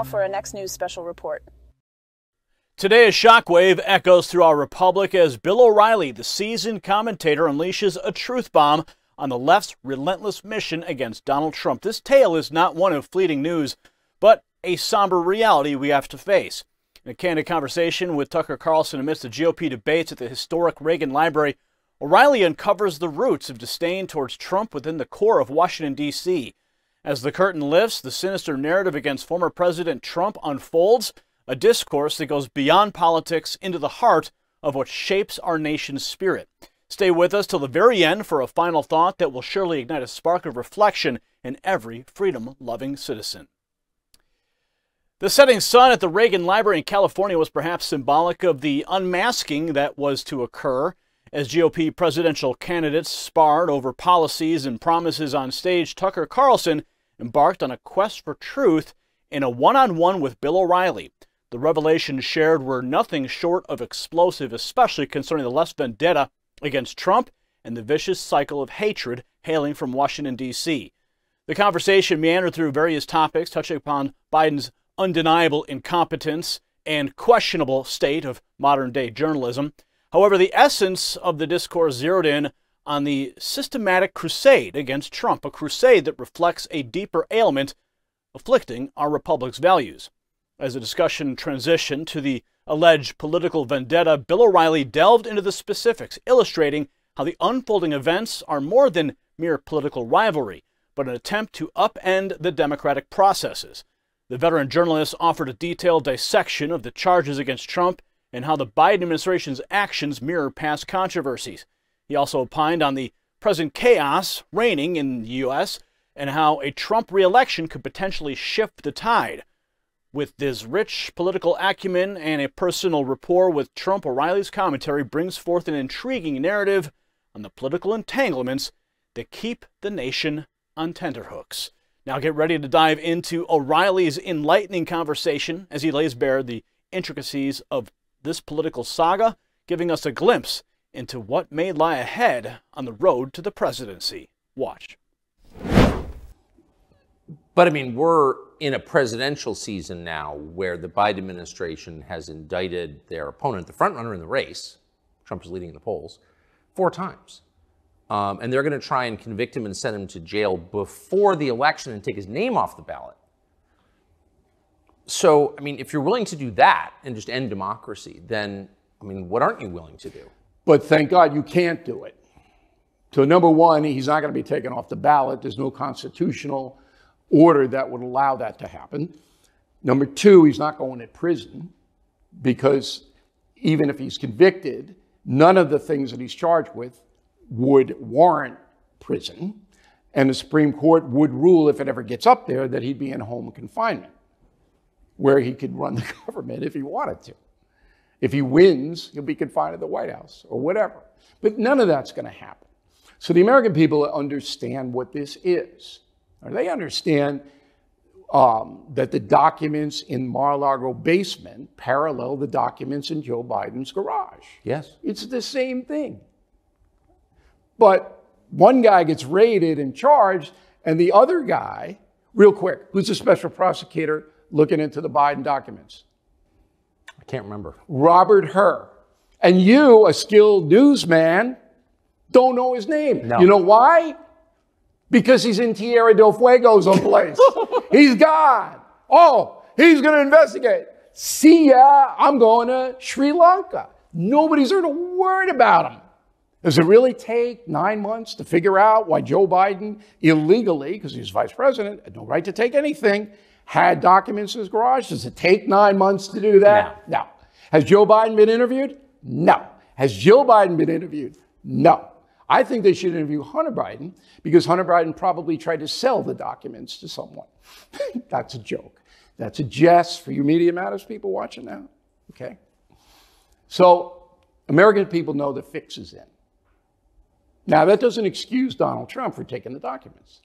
now for our next news special report. Today, a shockwave echoes through our republic as Bill O'Reilly, the seasoned commentator, unleashes a truth bomb on the left's relentless mission against Donald Trump. This tale is not one of fleeting news, but a somber reality we have to face. In a candid conversation with Tucker Carlson amidst the GOP debates at the historic Reagan Library, O'Reilly uncovers the roots of disdain towards Trump within the core of Washington, D.C. As the curtain lifts, the sinister narrative against former President Trump unfolds, a discourse that goes beyond politics into the heart of what shapes our nation's spirit. Stay with us till the very end for a final thought that will surely ignite a spark of reflection in every freedom-loving citizen. The setting sun at the Reagan Library in California was perhaps symbolic of the unmasking that was to occur as GOP presidential candidates sparred over policies and promises on stage. Tucker Carlson embarked on a quest for truth in a one-on-one with Bill O'Reilly. The revelations shared were nothing short of explosive, especially concerning the left's vendetta against Trump and the vicious cycle of hatred hailing from Washington, D.C. The conversation meandered through various topics, touching upon Biden's undeniable incompetence and questionable state of modern-day journalism. However, the essence of the discourse zeroed in on the systematic crusade against Trump, a crusade that reflects a deeper ailment afflicting our republic's values. As the discussion transitioned to the alleged political vendetta, Bill O'Reilly delved into the specifics, illustrating how the unfolding events are more than mere political rivalry, but an attempt to upend the democratic processes. The veteran journalist offered a detailed dissection of the charges against Trump and how the Biden administration's actions mirror past controversies. He also opined on the present chaos reigning in the U.S. and how a Trump re-election could potentially shift the tide. With this rich political acumen and a personal rapport with Trump, O'Reilly's commentary brings forth an intriguing narrative on the political entanglements that keep the nation on tenterhooks. Now get ready to dive into O'Reilly's enlightening conversation as he lays bare the intricacies of this political saga, giving us a glimpse into what may lie ahead on the road to the presidency. Watch. But I mean, we're in a presidential season now where the Biden administration has indicted their opponent, the frontrunner in the race, Trump is leading in the polls, 4 times. And they're going to try and convict him and send him to jail before the election and take his name off the ballot. So, I mean, if you're willing to do that and just end democracy, then, I mean, what aren't you willing to do? But thank God you can't do it. So number one, he's not going to be taken off the ballot. There's no constitutional order that would allow that to happen. Number two, he's not going to prison because even if he's convicted, none of the things that he's charged with would warrant prison. And the Supreme Court would rule, if it ever gets up there, that he'd be in home confinement, where he could run the government if he wanted to. If he wins, he'll be confined to the White House or whatever. But none of that's going to happen. So the American people understand what this is. Or they understand that the documents in Mar-a-Lago basement parallel the documents in Joe Biden's garage. Yes. It's the same thing. But one guy gets raided and charged, and the other guy, real quick, who's the special prosecutor looking into the Biden documents? I can't remember. Robert Hur. And you, a skilled newsman, don't know his name. No. You know why? Because he's in Tierra del Fuego someplace. He's gone. Oh, he's going to investigate. See ya, I'm going to Sri Lanka. Nobody's heard a word about him. Does it really take 9 months to figure out why Joe Biden illegally, because he was vice president, had no right to take anything, had documents in his garage? Does it take 9 months to do that? No. Has Joe Biden been interviewed? No. Has Jill Biden been interviewed? No. I think they should interview Hunter Biden because Hunter Biden probably tried to sell the documents to someone. That's a joke. That's a jest for you Media Matters people watching now. Okay? So American people know the fix is in. Now, that doesn't excuse Donald Trump for taking the documents.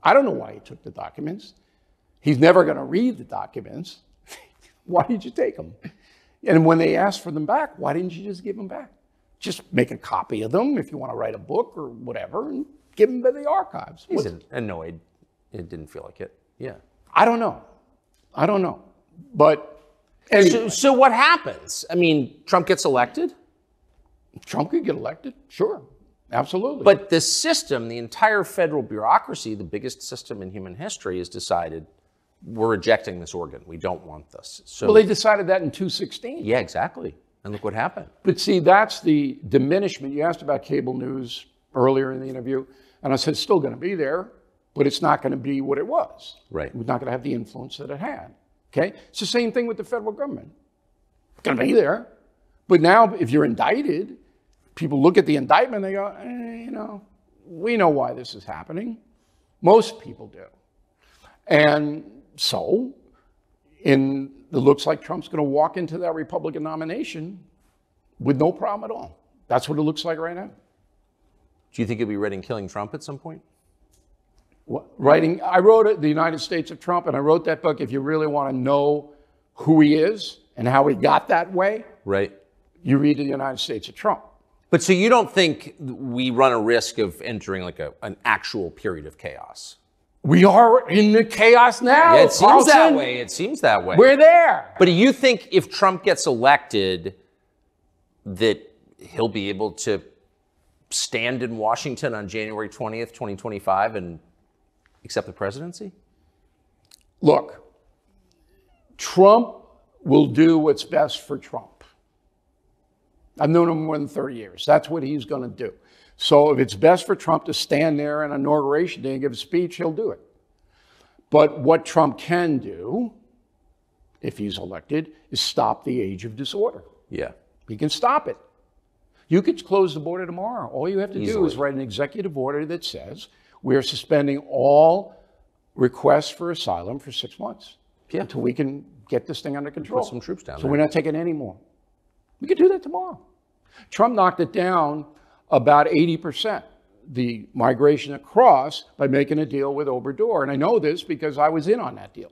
I don't know why he took the documents. He's never going to read the documents. Why did you take them? And when they asked for them back, why didn't you just give them back? Just make a copy of them if you want to write a book or whatever and give them to the archives. He's annoyed. It didn't feel like it. Yeah. I don't know. I don't know. But anyway, So what happens? I mean, Trump gets elected? Trump could get elected, sure, absolutely. But the system, the entire federal bureaucracy, the biggest system in human history, has decided we're rejecting this organ. We don't want this. So, well, they decided that in 2016. yeah, exactly. And look what happened. But see, that's the diminishment. You asked about cable news earlier in the interview, and I said it's still going to be there, but it's not going to be what it was. Right. It's not going to have the influence that it had. Okay? It's the same thing with the federal government. It's going to be there. But now, if you're indicted, people look at the indictment, they go, you know, we know why this is happening. Most people do. And so, it looks like Trump's going to walk into that Republican nomination with no problem at all. That's what it looks like right now. Do you think he'll be writing Killing Trump at some point? I wrote it, The United States of Trump, and I wrote that book. If you really want to know who he is and how he got that way, right, you read The United States of Trump. But so you don't think we run a risk of entering like an actual period of chaos? We are in the chaos now. Yeah, it seems Carlson. that way. It seems that way. We're there. But do you think if Trump gets elected that he'll be able to stand in Washington on January 20th, 2025 and accept the presidency? Look, Trump will do what's best for Trump. I've known him more than 30 years. That's what he's going to do. So if it's best for Trump to stand there on Inauguration Day and give a speech, he'll do it. But what Trump can do, if he's elected, is stop the age of disorder. Yeah. He can stop it. You could close the border tomorrow. All you have to do is write an executive order that says we're suspending all requests for asylum for 6 months until we can get this thing under control. Put some troops down so there. We're not taking any more. We could do that tomorrow. Trump knocked it down about 80%, the migration across, by making a deal with Obrador. And I know this because I was in on that deal.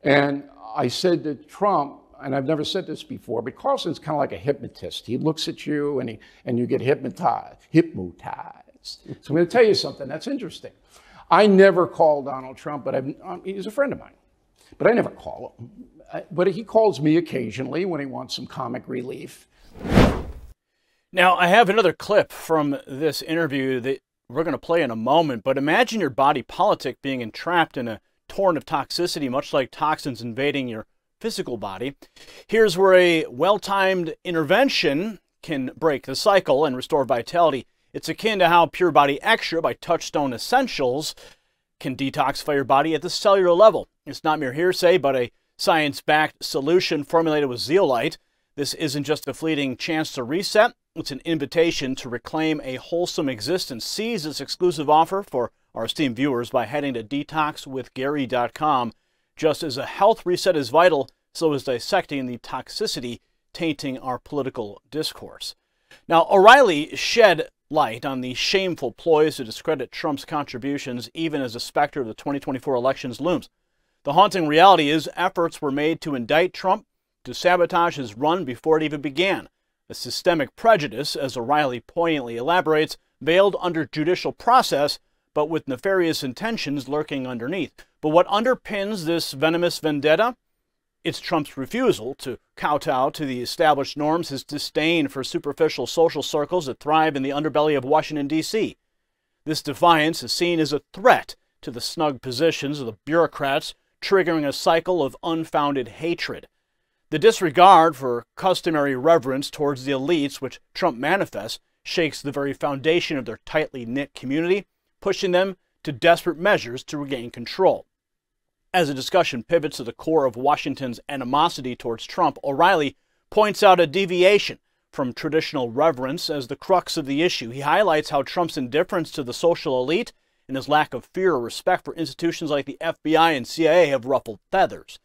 And I said to Trump, and I've never said this before, but Carlson's kind of like a hypnotist. He looks at you and you get hypnotized. So I'm going to tell you something that's interesting. I never call Donald Trump, but he's a friend of mine. But I never call him. But he calls me occasionally when he wants some comic relief. Now, I have another clip from this interview that we're going to play in a moment, but imagine your body politic being entrapped in a torrent of toxicity, much like toxins invading your physical body. Here's where a well-timed intervention can break the cycle and restore vitality. It's akin to how Pure Body Extra by Touchstone Essentials can detoxify your body at the cellular level. It's not mere hearsay, but a science-backed solution formulated with zeolite. This isn't just a fleeting chance to reset. It's an invitation to reclaim a wholesome existence. Seize this exclusive offer for our esteemed viewers by heading to detoxwithgary.com. Just as a health reset is vital, so is dissecting the toxicity tainting our political discourse. Now, O'Reilly shed light on the shameful ploys to discredit Trump's contributions, even as the specter of the 2024 elections looms. The haunting reality is efforts were made to indict Trump, to sabotage his run before it even began. A systemic prejudice, as O'Reilly poignantly elaborates, veiled under judicial process, but with nefarious intentions lurking underneath. But what underpins this venomous vendetta? It's Trump's refusal to kowtow to the established norms, his disdain for superficial social circles that thrive in the underbelly of Washington, D.C. This defiance is seen as a threat to the snug positions of the bureaucrats, triggering a cycle of unfounded hatred. The disregard for customary reverence towards the elites, which Trump manifests, shakes the very foundation of their tightly knit community, pushing them to desperate measures to regain control. As the discussion pivots to the core of Washington's animosity towards Trump, O'Reilly points out a deviation from traditional reverence as the crux of the issue. He highlights how Trump's indifference to the social elite and his lack of fear or respect for institutions like the FBI and CIA have ruffled feathers.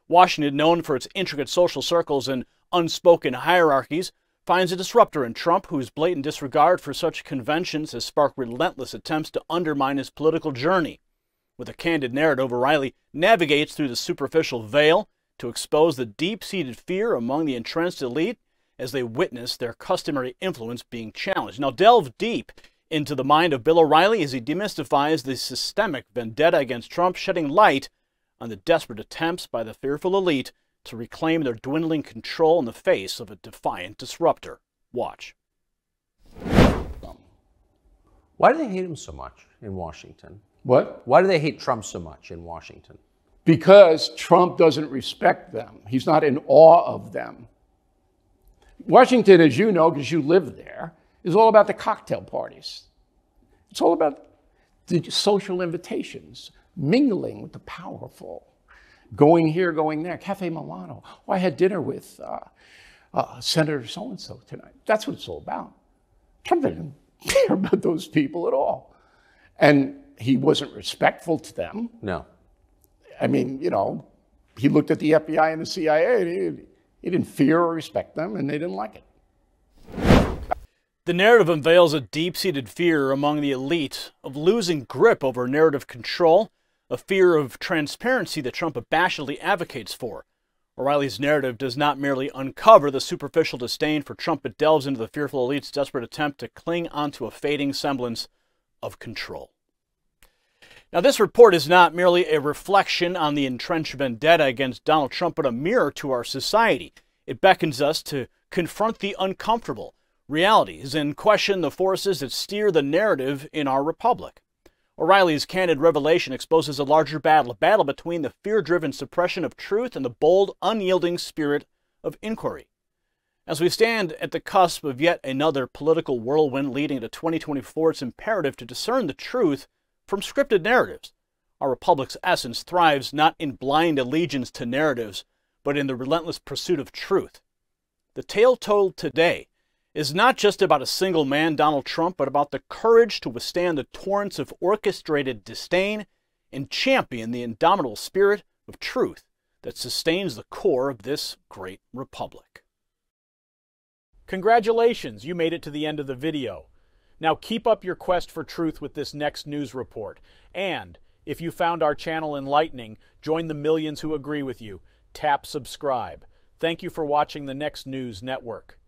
Washington, known for its intricate social circles and unspoken hierarchies, finds a disruptor in Trump, whose blatant disregard for such conventions has sparked relentless attempts to undermine his political journey. With a candid narrative, O'Reilly navigates through the superficial veil to expose the deep-seated fear among the entrenched elite as they witness their customary influence being challenged. Now, delve deep into the mind of Bill O'Reilly as he demystifies the systemic vendetta against Trump, shedding light on the desperate attempts by the fearful elite to reclaim their dwindling control in the face of a defiant disruptor. Watch. Why do they hate him so much in Washington? What? Why do they hate Trump so much in Washington? Because Trump doesn't respect them. He's not in awe of them. Washington, as you know, because you live there, is all about the cocktail parties. It's all about the social invitations, mingling with the powerful, going here, going there. Cafe Milano. Oh, I had dinner with Senator so-and-so tonight. That's what it's all about. Trump didn't care about those people at all. And he wasn't respectful to them. No. I mean, you know, he looked at the FBI and the CIA, and he didn't fear or respect them, and they didn't like it. The narrative unveils a deep-seated fear among the elite of losing grip over narrative control, a fear of transparency that Trump abashedly advocates for. O'Reilly's narrative does not merely uncover the superficial disdain for Trump, it delves into the fearful elite's desperate attempt to cling onto a fading semblance of control. Now, this report is not merely a reflection on the entrenched vendetta against Donald Trump, but a mirror to our society. It beckons us to confront the uncomfortable realities and question the forces that steer the narrative in our republic. O'Reilly's candid revelation exposes a larger battle, a battle between the fear-driven suppression of truth and the bold, unyielding spirit of inquiry. As we stand at the cusp of yet another political whirlwind leading to 2024, it's imperative to discern the truth from scripted narratives. Our republic's essence thrives not in blind allegiance to narratives, but in the relentless pursuit of truth. The tale told today is not just about a single man, Donald Trump, but about the courage to withstand the torrents of orchestrated disdain and champion the indomitable spirit of truth that sustains the core of this great republic. Congratulations, you made it to the end of the video. Now keep up your quest for truth with this next news report. And if you found our channel enlightening, join the millions who agree with you. Tap subscribe. Thank you for watching the Next News Network.